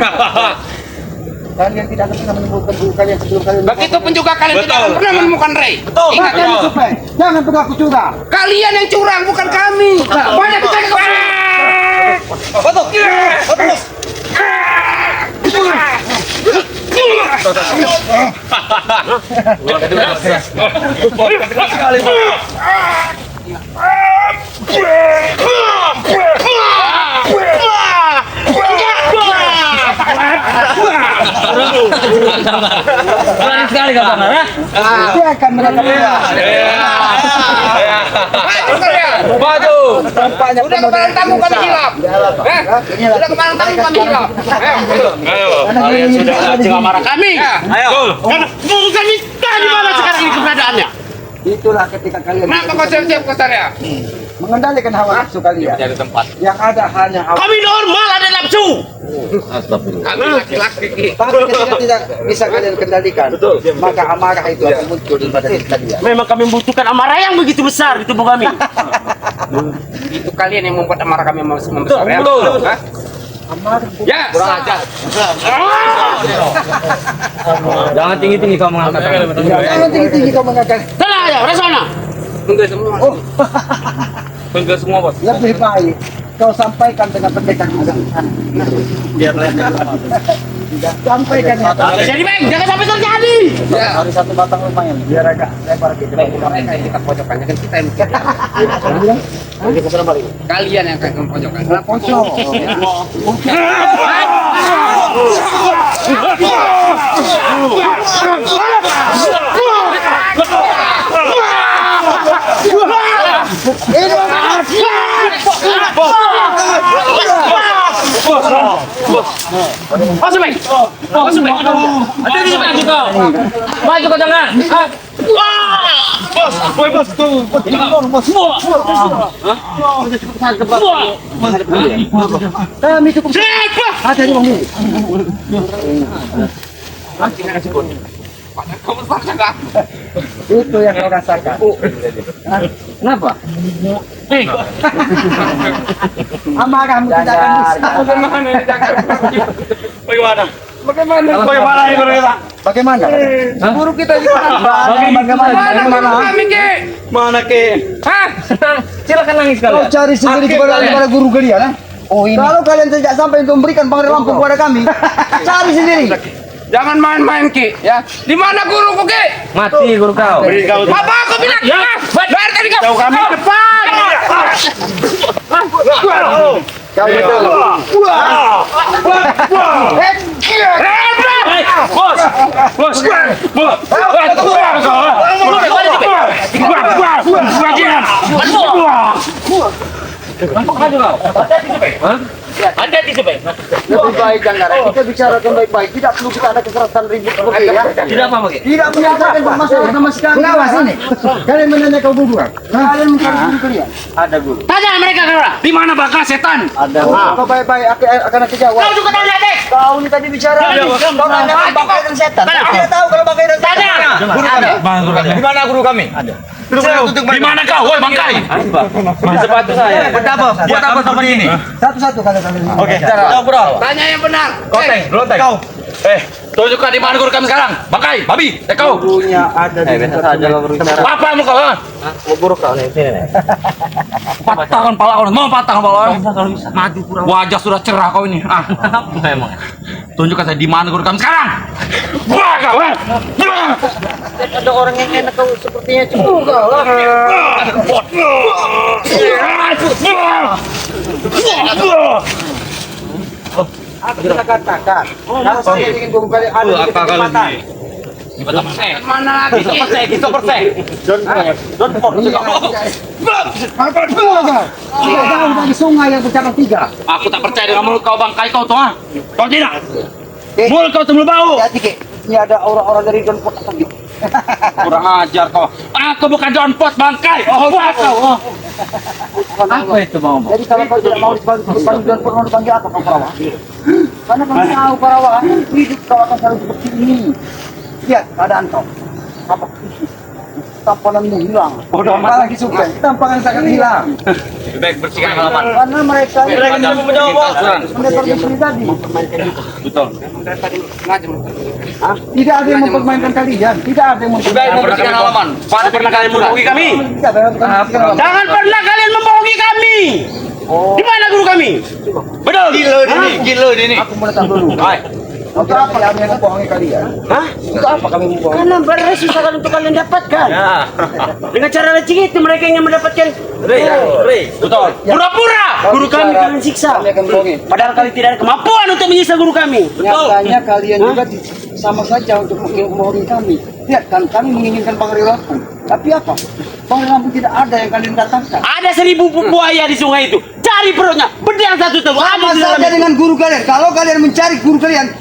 S1: Kalian tidak akan pernah menemukan guru kalian sebelum kalian.
S4: Begitupun juga kalian tidak akan pernah menemukan Rey. Ingat ya.
S1: Jangan supaya jangan mengaku curang.
S4: Kalian yang curang, bukan kami. Banyak kita ke
S6: Berani sekali kau Bang, ha?
S1: Dia akan mereka
S4: Maju kalian.
S6: Maju.
S1: tampaknya
S4: Udah kemarin tamu kami hilang. Udah kemarin tamu kami hilang.
S6: Ayo. Kalian sudah jangan marah kami. Ayo. Guru kami di mana sekarang ini keberadaannya?
S1: itulah ketika kalian
S4: Kenapa kau siap-siap ke saya?
S1: mengendalikan hawa nafsu kalian.
S2: Cari tempat.
S1: Yang ada hanya hawa.
S6: Kami normal ada nafsu.
S4: Kami laki-laki.
S1: Tapi ketika tidak bisa kalian kendalikan, maka amarah itu akan muncul pada diri kalian.
S6: Memang kami membutuhkan amarah yang begitu besar di tubuh kami.
S4: Itu kalian yang membuat amarah kami membesar ya?
S6: Betul.
S4: Hah? Ya, kurang ajar.
S6: Jangan tinggi-tinggi kau mengangkat.
S1: Jangan tinggi-tinggi kau mengatakan.
S6: Tenang aja, resona.
S4: Enggak semua.
S1: Oh,
S6: Enggak semua, Bos.
S1: lebih baik kau sampaikan dengan pendekar agama.
S6: Biar
S1: Sampaikan ya.
S6: jadi, Bang, jangan sampai terjadi.
S4: Ya.
S1: Hari satu batang lumayan, biar agak lebar gitu.
S4: Mereka yang kita pojokkan, kan kita yang kalian yang akan mempojokkan.
S1: Pojok.
S6: Masuk, Bang. Masuk, Bang. Hati-hati, maju kau. Maju kau jangan. Bos, bos tuh. Semua.
S1: Kami cukup. Hati-hati Bang.
S4: Kau besar kan?
S1: Itu yang kau rasakan. Hah? Kenapa? Amarahmu tidak akan bisa.
S6: Bagaimana?
S1: Bagaimana ini mereka? Bagaimana?
S4: Guru kita di mana?
S1: Bagaimana?
S4: Kami ke?
S6: Mana ke?
S4: Hah?
S6: Silakan nangis
S1: Kau
S6: kalian.
S1: cari sendiri kepada guru kalian, ha?
S6: Oh, ini.
S1: Kalau kalian tidak sampai untuk memberikan pangeran lampu kepada kami, cari sendiri.
S4: Jangan main-main Ki, ya. Di mana guruku Ki?
S6: Mati guru kau.
S4: Apa aku bilang?
S6: Ya.
S4: Bayar tadi kau.
S6: Jauh kami depan.
S1: Kau betul.
S6: Bos. Bos. Bos. Hati-hati Supeng.
S3: Lebih baik Gandara, kita bicarakan baik-baik. Tidak perlu kita ada kekerasan ribut seperti ya.
S6: Tidak apa Bagi?
S3: Tidak menyelesaikan masalah sama sekali.
S1: Kenapa sini? Kalian menanya kau guru kan?
S3: Kalian mencari guru kalian. Ada guru.
S6: Tanya mereka Gandara. Di mana Baka setan?
S3: Ada.
S1: Kau baik-baik akan aku jawab.
S6: Kau juga tanya deh.
S3: Kau ini tadi bicara. Kau tanya bangkai dan setan. Kau tidak tahu kalau bangkai dan setan.
S6: Tanya.
S2: Di mana guru kami? Ada.
S6: Di mana kau? Woi Bangkai.
S2: Sepatu saya. Buat apa seperti ini?
S3: Satu-satu kalian.
S2: Oke, jauh bro.
S6: Tanya yang benar.
S2: Koteng, lonteng. Kau.
S6: Tunjukkan di mana guru kami sekarang. Bangkai, babi, kau.
S3: Gurunya ada di
S2: Biasa saja lo berbicara.
S6: Apa mu kau?
S2: Mau guru kau nih, sini nih.
S6: Patahkan pala kau. Mau patahkan pala kau. Maju pura. Wajah sudah cerah kau ini.
S2: Apa emang?
S6: Tunjukkan saya di mana guru kami sekarang. Wah kau.
S3: ada orang yang enak kau sepertinya juga lah. Aku sudah katakan, kalau saya ingin guru kalian ada di kesempatan.
S6: Mana lagi? Kita percaya.
S1: Jauh dari sungai yang bercabang 3.
S6: Aku tak percaya dengan mulut kau Bangkai kau tuh. Kau tidak. Mulut kau tembul bau.
S3: Hati Ki, ini ada orang-orang dari Don Pot lagi.
S6: Kurang ajar kau. Aku bukan Don Pot Bangkai. Oh, kau. Apa itu mau?
S3: Jadi kalau kau tidak mau dipanggil Don Pot, mau dipanggil apa kau Parawa? Karena kau tahu Parawa, hidup kau akan selalu seperti ini. Lihat keadaan kau. Apa tampananmu hilang.
S1: Bodoh amat lagi Supeng. Tampangan sangat hilang.
S6: Lebih baik bersihkan halaman.
S3: Karena mereka
S2: menjawab.
S3: mendekor di sini tadi.
S6: Betul.
S1: Tidak ada yang mempermainkan kalian. Tidak ada yang mempermainkan.
S6: Bersihkan halaman. Pada pernah kalian membohongi kami?
S1: Tidak ada yang mempermainkan.
S6: Jangan pernah kalian membohongi kami. Di mana guru kami? Betul.
S2: Gila ini.
S3: Aku mau datang dulu.
S1: Untuk apa kami yang membohongi kalian?
S3: Hah?
S1: Untuk apa kami membohongi?
S3: Karena barangnya susah kan untuk kalian dapatkan.
S2: Ya.
S3: Dengan cara lecing itu mereka ingin mendapatkan
S6: Betul. Pura-pura.
S3: guru kami kalian siksa.
S1: Kami akan membohongi.
S3: Padahal kalian tidak ada kemampuan untuk menyiksa guru kami.
S1: Nyatanya kalian juga sama saja untuk membohongi kami. Lihat kan kami menginginkan Bang Lampung. Tapi apa? Bang Lampung tidak ada yang kalian datangkan.
S6: Ada 1000 buaya di sungai itu. Cari perutnya. Bedang satu tuh.
S3: Sama saja dengan guru kalian. Kalau kalian mencari guru kalian,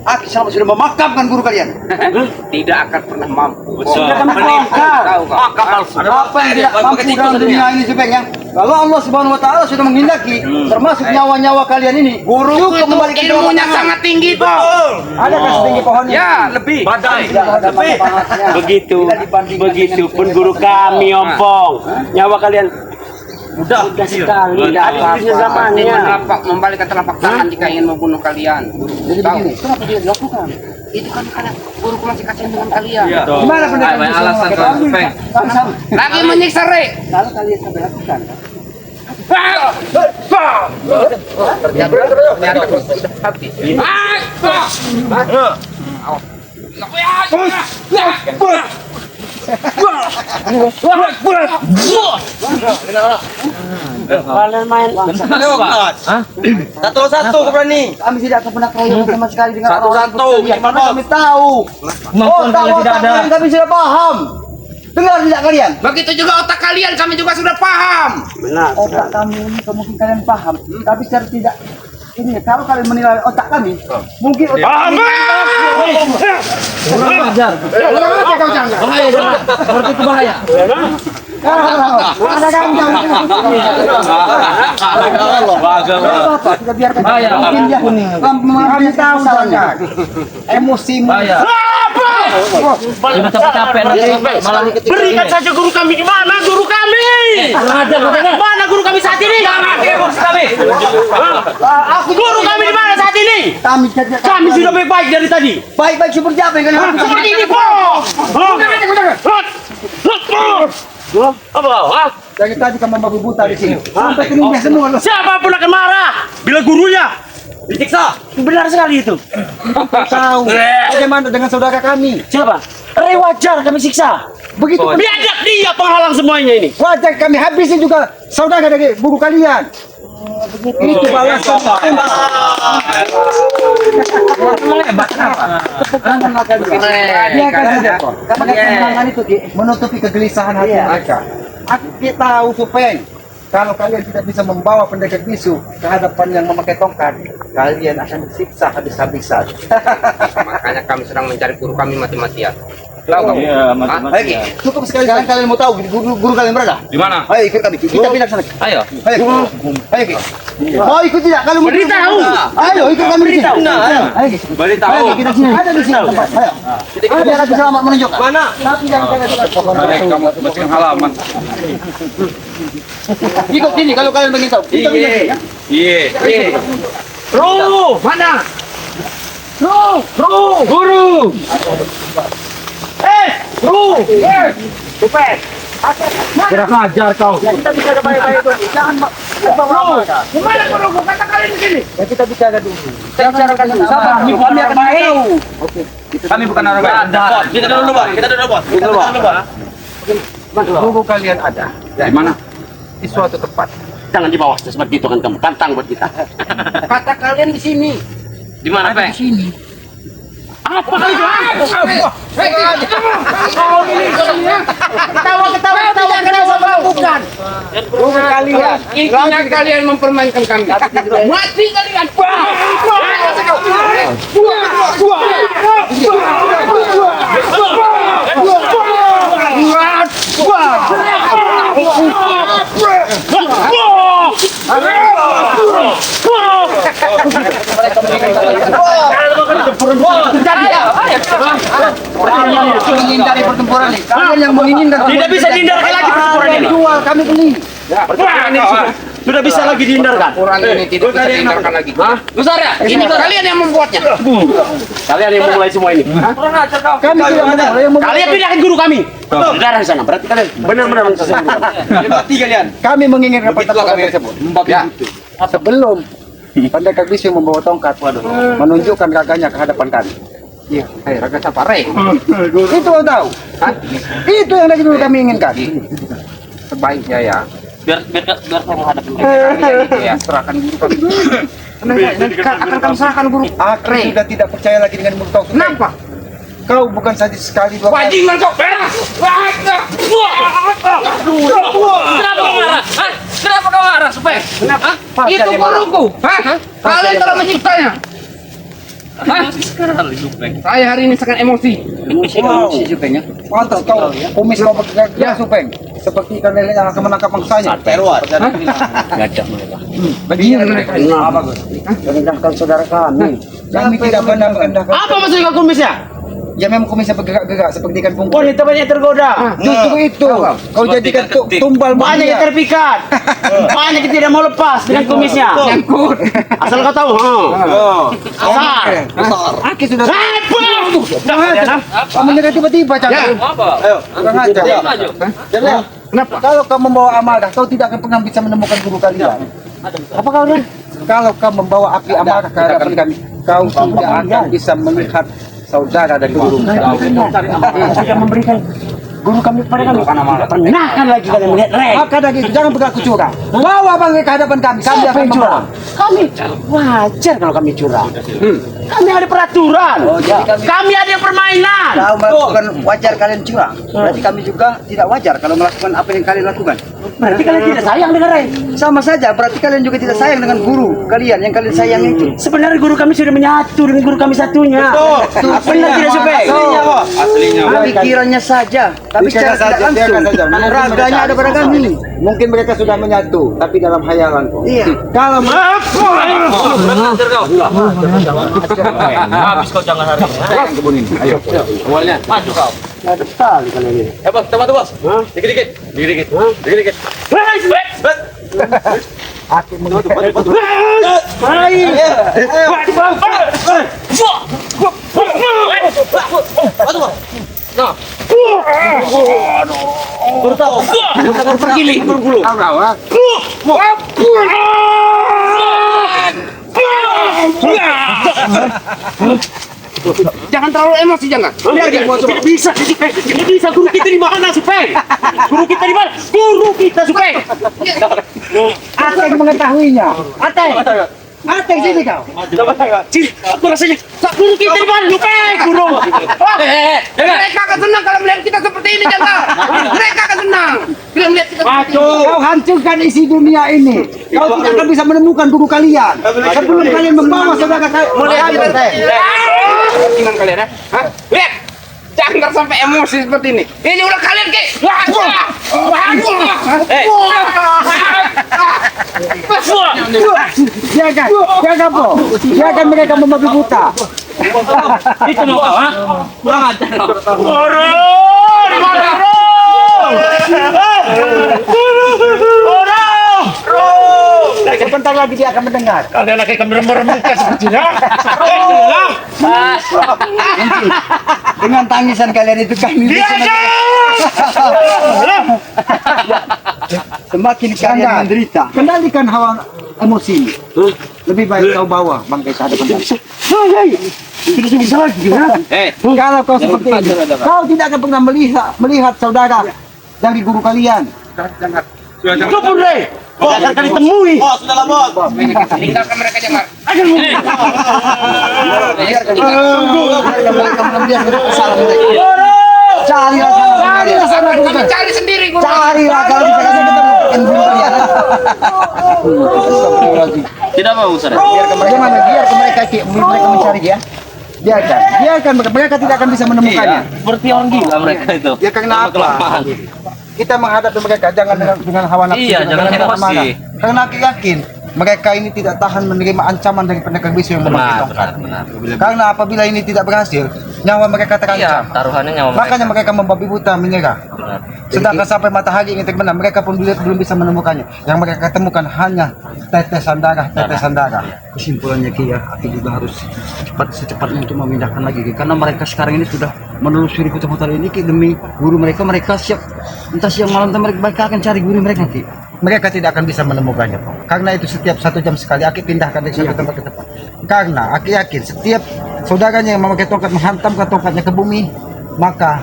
S3: aku sama sudah memakamkan guru kalian.
S6: Tidak akan pernah mampu.
S3: Sudah memakamkan. Apa yang tidak mampu dalam dunia ini Supeng ya? Kalau Allah Subhanahu Wa Taala sudah menghendaki, termasuk nyawa-nyawa kalian ini, guru cukup kembalikan
S6: Ilmunya sangat tinggi tuh.
S1: Adakah setinggi pohon ini?
S6: Ya, lebih. Badai.
S3: Tidak ada manfaatnya.
S6: Begitu pun guru kami ompong. Nyawa kalian
S3: Mudah sekali. Tidak ada habisnya zamannya.
S7: Membalikkan telapak tangan jika ingin membunuh kalian.
S3: Jadi begini, kenapa tidak dilakukan?
S7: Itu kan karena guruku masih kasihan dengan kalian.
S1: Gimana pendapat
S2: Alasan Supeng.
S7: Lagi menyiksa Re.
S3: Kalau kalian sampai lakukan, kalian main
S2: Satu-satu kau berani.
S3: kami tidak akan pernah kaya sama sekali dengan
S2: Satu-satu,
S3: orang-orang seperti
S2: gimana,
S3: kalian. Kami tahu. Otak kalian kami sudah paham. Dengar tidak kalian?
S7: Begitu juga otak kalian, kami juga sudah paham.
S3: Otak kami ini mungkin kalian paham, tapi secara tidak ini kalau kalian menilai otak kami, mungkin otak kami kurang ajar. Seperti itu bahaya. Ada kita biarkan. Mungkin dia kami tahu soalnya. Emosimu.
S6: berikan saja guru kami di mana guru kami? Mana guru kami saat ini? Aku guru kami di mana saat ini? Kami sudah baik-baik dari tadi.
S3: Baik-baik seperti apa yang kalian lakukan?
S6: Seperti ini kok. Apa?
S1: Dari tadi kamu membabi buta di sini. Sampai keringnya semua.
S6: Siapapun akan marah bila gurunya disiksa. Benar sekali itu.
S1: Tahu. Bagaimana dengan saudara kami?
S6: Siapa? Re wajar kami siksa.
S1: Begitu pun
S6: Biadab dia penghalang semuanya ini.
S1: wajar kami habisin juga saudara dari guru kalian. Itu balasan. Dia akan saja. Karena kemenangan itu menutupi kegelisahan hati mereka. Aku tahu Supeng. Kalau kalian tidak bisa membawa pendekar bisu ke hadapan yang memakai tongkat, kalian akan disiksa habis-habisan.
S7: Makanya kami sedang mencari guru kami mati-matian. Tahu kamu?
S2: Iya,
S3: Ayo, cukup sekali kalian mau tahu guru kalian berada?
S2: Di mana?
S3: Ayo ikut kami, kita pindah ke sana.
S2: Ayo.
S3: Ayo. Mau ikut tidak? Kalau mau
S6: Beritahu.
S3: Ayo ikut kami di sini. Ayo.
S2: Beritahu.
S3: Ayo kita sini. Ada di sini tempat. Ayo. Biar aku selamat menunjuk. Mana? Tapi jangan
S2: Kamu bikin halaman.
S3: ikut sini kalau kalian ingin tahu. Kita pindah sini, ya.
S2: Iya.
S6: Ruh, mana? Ruh, guru. Ruh. Supaya. Kurang ajar kau.
S3: Kita bicara baik-baik dulu. Jangan bawa.
S7: Gimana guruku? Kata kalian di sini.
S3: Ya kita bicara dulu. Kita bicarakan dulu. Sabar. Kami akan tahu.
S2: Kami bukan orang baik. Kita dulu, Bang. Kita dulu, Bang.
S1: Guru kalian ada
S2: Di mana?
S1: di suatu tempat.
S6: Jangan di bawah seperti itu kan kamu tantang buat kita.
S7: Kata kalian di sini.
S2: Di mana, Pak?
S6: Apa kali itu?
S7: Bukan.
S3: Kalian.
S7: Intinya kalian mempermainkan kami. Mati kalian.
S3: Menghindari pertempuran ini. Kalian yang menginginkan
S6: Tidak bisa dihindarkan lagi pertempuran ini.
S3: jual, kami beli.
S6: Pertempuran ini sudah bisa lagi dihindarkan.
S7: Orang ini tidak bisa dihindarkan lagi.
S6: Besar ya?
S7: Ini kalian yang membuatnya.
S6: Kalian yang memulai semua ini.
S3: Kami tidak memulai yang
S6: Kalian pindahkan guru kami. Saudara di sana. Berarti kalian benar-benar menyelesaikan guru kami.
S1: Kami menginginkan pertempuran tersebut.
S3: Ya.
S1: Sebelum pendekar bisu membawa tongkat, menunjukkan gagahnya ke hadapan kami.
S7: Iya, raga sapare.
S1: Itu kau tahu? Itu yang dari dulu kami inginkan.
S7: Sebaiknya ya.
S6: biar saya menghadapi mereka.
S7: Ya, serahkan guru kami. Nanti akan kami serahkan guru.
S1: Aku sudah tidak percaya lagi dengan mulut kau.
S7: Kenapa?
S1: Kau bukan saja sekali dua kali.
S7: Bajingan kau.
S6: Kenapa kau marah? Hah? Kenapa kau marah? Supaya? Kenapa?
S7: Itu guruku. Hah? Kalian telah menciptanya. Hah? Saya hari ini sangat emosi.
S3: Emosi supaya.
S1: Pantas kau kumis kau bergerak supeng. Seperti ikan lele yang akan menangkap mangsanya.
S6: Gajah mereka.
S1: Begini mereka. Merendahkan saudara kami. Kami tidak pernah merendahkan.
S6: Apa maksudnya kumisnya?
S1: Ya memang kumisnya bergerak-gerak seperti ikan punggung.
S6: Wanita banyak tergoda.
S1: Justru itu. Kau jadikan tumbal
S6: Banyak yang
S1: manusia.
S6: terpikat. Banyak yang tidak mau lepas dengan kumisnya.
S7: Nyangkut.
S6: Asal kau tahu. Asal.
S1: Aki sudah.
S6: Apa?
S1: Kamu nyerah tiba-tiba
S7: Ya.
S1: Kurang ajar. Kenapa? Kalau kau membawa amarah, kau tidak akan pernah bisa menemukan guru kalian.
S6: Apa kau dan?
S1: Kalau kau membawa api amarah ke hadapan kami, kau tidak akan bisa melihat saudara dan guru.
S6: Sudah memberikan guru kami kepada kami. Pernah kan lagi kalian melihat rek?
S1: Maka dari itu jangan berlaku curang. Bawa bangke ke hadapan kami. Kami
S6: Siapa
S1: akan
S6: yang curang?
S1: membawa.
S6: Kami wajar kalau kami curang. Kami ada peraturan. Kami ada permainan.
S3: Kalau melakukan wajar kalian curang, berarti kami juga tidak wajar kalau melakukan apa yang kalian lakukan.
S6: Berarti kalian tidak sayang dengan rek.
S3: Sama saja, berarti kalian juga tidak sayang dengan guru kalian yang kalian sayang itu.
S6: Sebenarnya guru kami sudah menyatu dengan guru kami satunya. Benar tidak Supeng?
S2: Aslinya.
S3: Pikirannya saja, tapi secara tidak langsung. Raganya ada pada kami.
S1: Mungkin mereka sudah menyatu, tapi dalam hayalan kok.
S3: Iya.
S1: Kalau
S6: Habis kau jangan hari ini. Awalnya maju kau. Ada sekali kalian ini.
S2: Bos, teman tuh, Bos. Dikit-dikit. Dikit-dikit.
S1: aku mengerti.
S7: Jangan terlalu emosi, jangan.
S6: Tidak bisa, tidak bisa. Guru kita di mana, Supeng? Guru kita di mana? Guru kita, Supeng.
S1: Ateng mengetahuinya. Ateng sini kau.
S6: Sini, aku rasanya. Guru kita di mana, Supeng? Guru.
S7: Mereka akan senang kalau melihat kita seperti ini, jangan. Mereka akan senang. Bila melihat kita
S1: Kau hancurkan isi dunia ini. Kau tidak akan bisa menemukan guru kalian. Sebelum kalian membawa saudara kalian.
S7: Dengan kalian ya? Hah? Lihat! Jangan sampai emosi seperti ini. Ini ulah kalian ke.
S1: Jaga po. Jaga mereka membabi buta.
S6: Itu mau kau, ha? Kurang ajar kau.
S1: Sebentar lagi dia akan mendengar.
S7: Kalian lagi meremukkan sepertinya.
S3: Dengan tangisan kalian itu kami bisa semakin kalian menderita.
S1: Kendalikan hawa emosi ini. Lebih baik kau bawa bangkai ke hadapan kami. Kalau kau seperti ini, kau tidak akan pernah melihat saudara dari guru kalian.
S6: Cukup, Rey. Kau akan kami temui.
S7: Tinggalkan mereka jangan.
S1: Carilah sana guru kalian.
S7: Cari sendiri guru.
S1: Carilah kalau bisa kasih ketemu guru kalian.
S2: Tidak mau Ustaz.
S1: Bagaimana? Biarkan mereka mencari ya. Biarkan mereka tidak akan bisa menemukannya.
S2: Seperti orang gila mereka itu.
S1: Ya karena apa? Kita menghadapi mereka jangan dengan hawa nafsu.
S2: Iya, jangan
S1: dengan
S2: emosi.
S1: amarah. Karena aku yakin mereka ini tidak tahan menerima ancaman dari pendekar bisu yang memakai tongkat. Karena apabila ini tidak berhasil, nyawa mereka terancam.
S2: Taruhannya nyawa
S1: Makanya mereka membabi buta menyerah. Sedangkan sampai matahari ingin terbenam, mereka pun belum bisa menemukannya. Yang mereka temukan hanya tetesan darah.
S3: Kesimpulannya Ki ya, aku juga harus secepatnya untuk memindahkan lagi Ki. Karena mereka sekarang ini sudah menelusuri kota-kota ini Ki, demi guru mereka siap entah siang malam mereka akan cari guru mereka Ki.
S1: Mereka tidak akan bisa menemukannya, Pak. Karena itu setiap 1 jam sekali Aki pindahkan dari satu tempat ke tempat. Karena Aki yakin setiap saudaranya yang memakai tongkat menghantamkan tongkatnya ke bumi, maka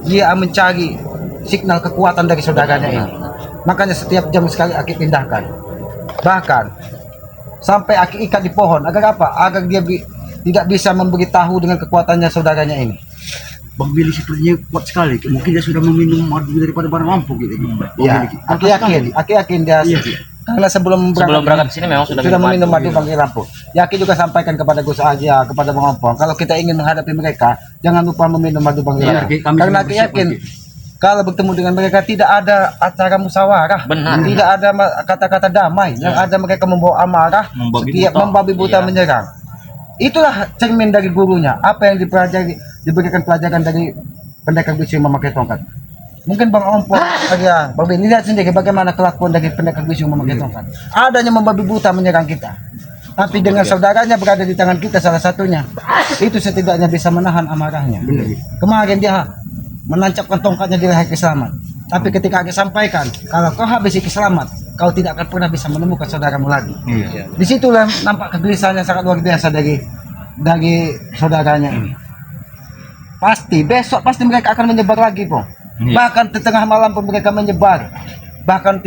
S1: dia mencari signal kekuatan dari saudaranya ini. Makanya setiap jam sekali Aki pindahkan. Bahkan sampai Aki ikat di pohon agar apa? Agar dia tidak bisa memberitahu dengan kekuatannya saudaranya ini.
S3: Bang Billy sepertinya kuat sekali. Mungkin dia sudah meminum madu daripada barang lampu gitu.
S1: Ya, Aki yakin dia. Karena sebelum
S2: berangkat ke sini memang sudah
S1: meminum madu bangkai lampu. Ya, Aki juga sampaikan kepada Gus Aja, kepada Bang Ompong, kalau kita ingin menghadapi mereka, jangan lupa meminum madu bangkai lampu. Karena Aki yakin kalau bertemu dengan mereka tidak ada acara musyawarah, tidak ada kata-kata damai, yang ada mereka membawa amarah, setiap membabi buta menyerang. Itulah cermin dari gurunya, apa yang diberikan pelajaran dari pendekar bisu yang memakai tongkat. Mungkin Bang Ompong ya, Bang Bin, lihat sendiri bagaimana kelakuan dari pendekar bisu yang memakai tongkat. Adanya membabi buta menyerang kita. Tapi dengan saudaranya berada di tangan kita salah satunya, itu setidaknya bisa menahan amarahnya. Kemarin dia menancapkan tongkatnya di leher Ki Slamet. Tapi ketika Aki sampaikan, kalau kau habisi Ki Slamet, kau tidak akan pernah bisa menemukan saudaramu lagi. Disitulah nampak kegelisahannya sangat luar biasa dari saudaranya ini. Pasti mereka akan menyebar lagi, Pong. Bahkan di tengah malam pun mereka menyebar. Bahkan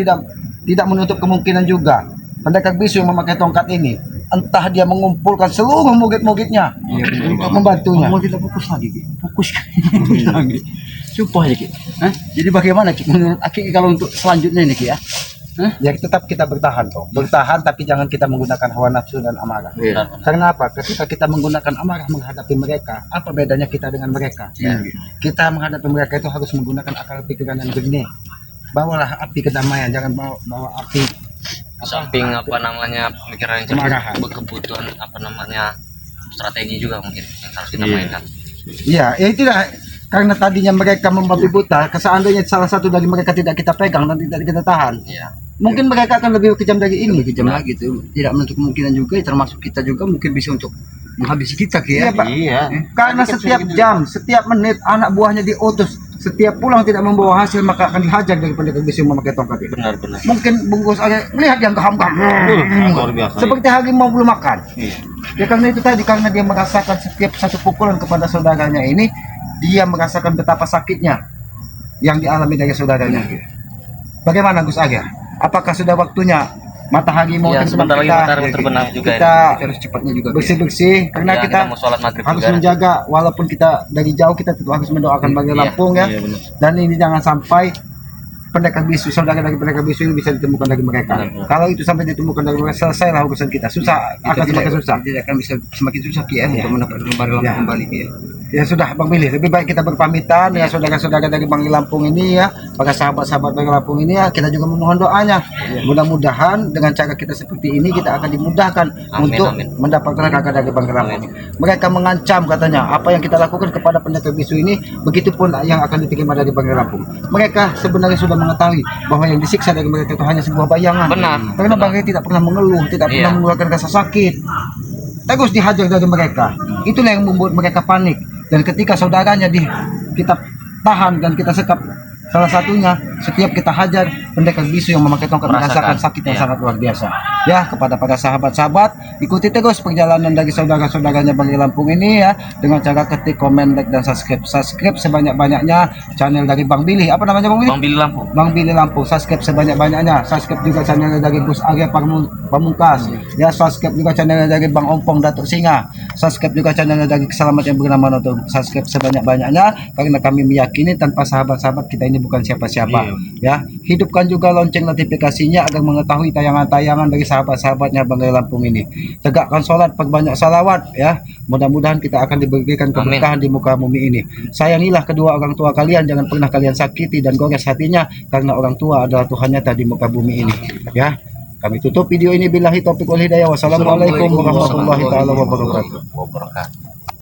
S1: tidak menutup kemungkinan juga pendekar bisu yang memakai tongkat ini, entah dia mengumpulkan seluruh murid-muridnya untuk membantunya.
S3: Mau tidak fokus lagi Ki. Fokus lagi. Sumpah ya Ki. Jadi bagaimana Ki menurut Aki kalau untuk selanjutnya ini Ki ya?
S1: Ya tetap kita bertahan, Pong. Bertahan tapi jangan kita menggunakan hawa nafsu dan amarah. Karena apa? Ketika kita menggunakan amarah menghadapi mereka, apa bedanya kita dengan mereka? Kita menghadapi mereka itu harus menggunakan akal pikiran yang jernih. Bawalah api kedamaian, jangan bawa api
S2: samping pemikiran yang
S1: kemarahan.
S2: berkebutuhan strategi juga mungkin yang harus kita mainkan.
S1: Iya, itulah karena tadinya mereka membabi buta, seandainya salah satu dari mereka tidak kita pegang dan tidak kita tahan, mungkin mereka akan lebih kejam dari ini.
S3: Lebih kejam lagi itu. Tidak menutup kemungkinan juga, termasuk kita juga mungkin bisa untuk menghabisi kita Ki ya.
S1: Iya, Pak. Karena setiap jam, setiap menit anak buahnya diutus. Setiap pulang tidak membawa hasil maka akan dihajar dari pendekar bisu memakai tongkat itu.
S2: Benar.
S1: Mungkin bungkus aja melihat yang gaham-gaham.
S2: Luar biasa.
S1: Seperti harimau belum makan. Ya karena itu tadi, karena dia merasakan setiap satu pukulan kepada saudaranya ini, dia merasakan betapa sakitnya yang dialami dari saudaranya. Bagaimana Gus Aga? Apakah sudah waktunya matahari mau
S2: sebentar lagi matahari terbenam juga.
S1: Kita
S3: harus cepatnya juga
S1: bersih-bersih karena kita
S2: mau sholat maghrib
S1: harus
S2: juga.
S1: menjaga, walaupun kita dari jauh kita tetap harus mendoakan bagi Lampung ya. Dan ini jangan sampai pendekar bisu, saudara dari pendekar bisu ini bisa ditemukan dari mereka. Kalau itu sampai ditemukan dari mereka, selesailah urusan kita. Susah, akan semakin susah.
S3: Tidak akan bisa semakin susah ya untuk mendapatkan barang
S1: Ya.
S3: kembali ya.
S1: Ya sudah Bang Billy, lebih baik kita berpamitan ya saudara-saudara dari Bang Lampung ini ya, para sahabat-sahabat Bang Lampung ini ya, kita juga memohon doanya. Mudah-mudahan dengan cara kita seperti ini kita akan dimudahkan untuk mendapatkan kakak dari Bang Lampung. Mereka mengancam katanya apa yang kita lakukan kepada pendekar bisu ini, begitupun yang akan diterima dari Bang Lampung. Mereka sebenarnya sudah mengetahui bahwa yang disiksa dari mereka itu hanya sebuah bayangan.
S6: Benar.
S1: Karena Bang tidak pernah mengeluh, tidak pernah mengeluarkan rasa sakit. Terus dihajar dari mereka. Itulah yang membuat mereka panik. Dan ketika saudaranya kita tahan dan kita sekap, salah satunya setiap kita hajar pendekar bisu yang memakai tongkat merasakan sakit yang sangat luar biasa. Ya, kepada para sahabat-sahabat, ikuti terus perjalanan dari saudara-saudaranya Bang Lampung ini ya, dengan cara ketik, komen, like, dan subscribe. Subscribe sebanyak-banyaknya channel dari Bang Billy. Apa namanya Bang Billy?
S6: Bang Billy Lampung.
S1: Bang Billy Lampung. Subscribe sebanyak-banyaknya. Subscribe juga channel dari Gus Arya Pamungkas. Ya, subscribe juga channel dari Bang Ompong Datuk Singa. Subscribe juga channel dari Selamat yang bernama Noto. Subscribe sebanyak-banyaknya karena kami meyakini tanpa sahabat-sahabat kita ini bukan siapa-siapa. Ya, hidupkan juga lonceng notifikasinya agar mengetahui tayangan-tayangan dari sahabat-sahabatnya Bang Lampung ini. Tegakkan sholat, perbanyak salawat ya. Mudah-mudahan kita akan diberikan keberkahan di muka bumi ini. Sayangilah kedua orang tua kalian, jangan pernah kalian sakiti dan gores hatinya karena orang tua adalah Tuhan nyata di muka bumi ini. Ya. Kami tutup video ini billahi taufiq wal hidayah. Wassalamualaikum warahmatullahi taala wabarakatuh.